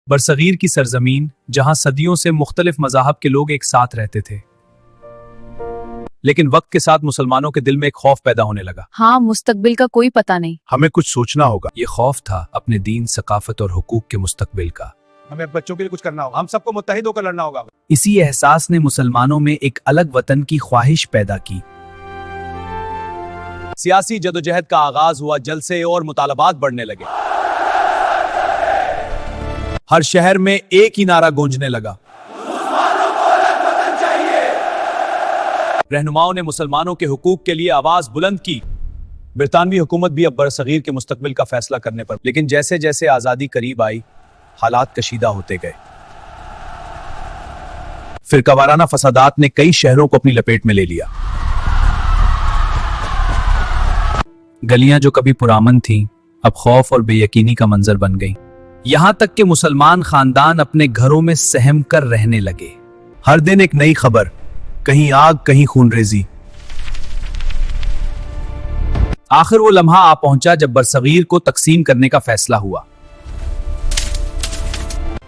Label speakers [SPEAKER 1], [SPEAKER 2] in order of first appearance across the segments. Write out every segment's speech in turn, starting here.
[SPEAKER 1] बरसगीर की सरजमीन, जहां सदियों से मुख्तलिफ मज़ाहब के लोग एक साथ रहते थे, लेकिन वक्त के साथ मुसलमानों के दिल में एक खौफ पैदा होने लगा।
[SPEAKER 2] हाँ, मुस्तकबिल का कोई पता नहीं।
[SPEAKER 1] हमें कुछ सोचना होगा। ये खौफ था अपने दीन, सकाफत और हुकूक के मुस्तकबिल का।
[SPEAKER 3] हमें बच्चों के लिए कुछ करना होगा, हम सबको मुत्तहिद होकर लड़ना होगा।
[SPEAKER 1] इसी एहसास ने मुसलमानों में एक अलग वतन की ख्वाहिश पैदा की। सियासी जदोजहद का आगाज हुआ, जलसे और मुतालबात बढ़ने लगे। हर शहर में एक ही नारा गूंजने लगा। रहनुमाओं ने मुसलमानों के हुकूक के लिए आवाज बुलंद की। बरतानवी हुकूमत भी अब बरसगीर के मुस्तकबिल का फैसला करने पर, लेकिन जैसे जैसे आजादी करीब आई, हालात कशीदा होते गए। फिरकावाराना फसादात ने कई शहरों को अपनी लपेट में ले लिया। गलियां जो कभी पुरामन थीं, अब खौफ और बेयकीनी का मंजर बन गईं। यहां तक कि मुसलमान खानदान अपने घरों में सहम कर रहने लगे। हर दिन एक नई खबर, कहीं आग, कहीं खूनरेजी। आखिर वो लम्हा आ पहुंचा जब बरसगीर को तकसीम करने का फैसला हुआ।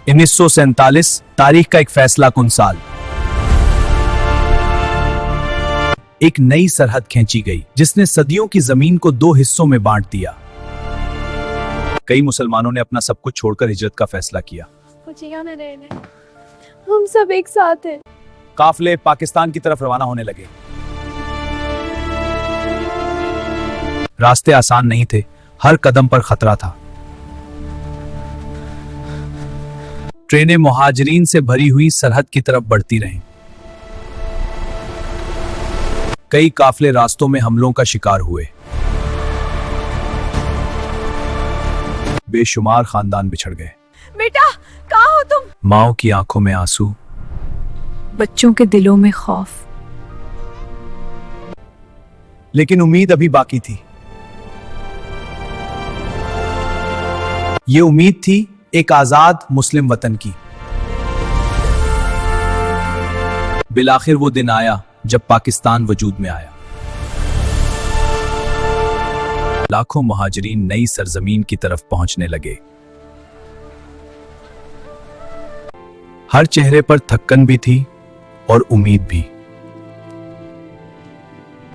[SPEAKER 1] 1947 तारीख का एक फैसला कुन साल। एक नई सरहद खींची गई, जिसने सदियों की जमीन को दो हिस्सों में बांट दिया। कई मुसलमानों ने अपना सब कुछ छोड़कर हिजरत का फैसला किया।
[SPEAKER 4] मुझे यहाँ न रहना, हम सब एक साथ हैं।
[SPEAKER 1] काफिले पाकिस्तान की तरफ रवाना होने लगे। रास्ते आसान नहीं थे, हर कदम पर खतरा था। ट्रेनें मुहाजिरीन से भरी हुई सरहद की तरफ बढ़ती रहीं। कई काफिले रास्तों में हमलों का शिकार हुए। बेशुमार खानदान बिछड़ गए।
[SPEAKER 4] बेटा, कहाँ हो तुम?
[SPEAKER 1] माओ की आंखों में आंसू,
[SPEAKER 2] बच्चों के दिलों में खौफ।
[SPEAKER 1] लेकिन उम्मीद अभी बाकी थी। ये उम्मीद थी एक आजाद मुस्लिम वतन की। बिलाखिर वो दिन आया जब पाकिस्तान वजूद में आया। लाखों मुहाजिरीन नई सरजमीन की तरफ पहुंचने लगे। हर चेहरे पर थक्कन भी थी और उम्मीद भी।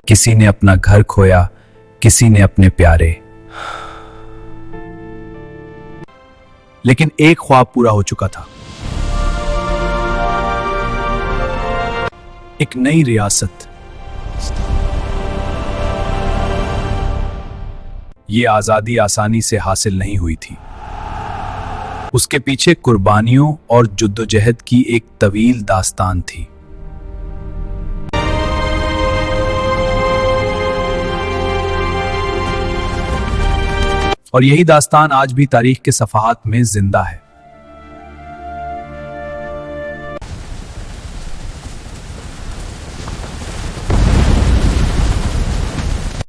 [SPEAKER 1] किसी ने अपना घर खोया, किसी ने अपने प्यारे, लेकिन एक ख्वाब पूरा हो चुका था। एक नई रियासत। ये आजादी आसानी से हासिल नहीं हुई थी। उसके पीछे कुर्बानियों और जद्दोजहद की एक तवील दास्तान थी। और यही दास्तान आज भी तारीख के सफ़हात में जिंदा है।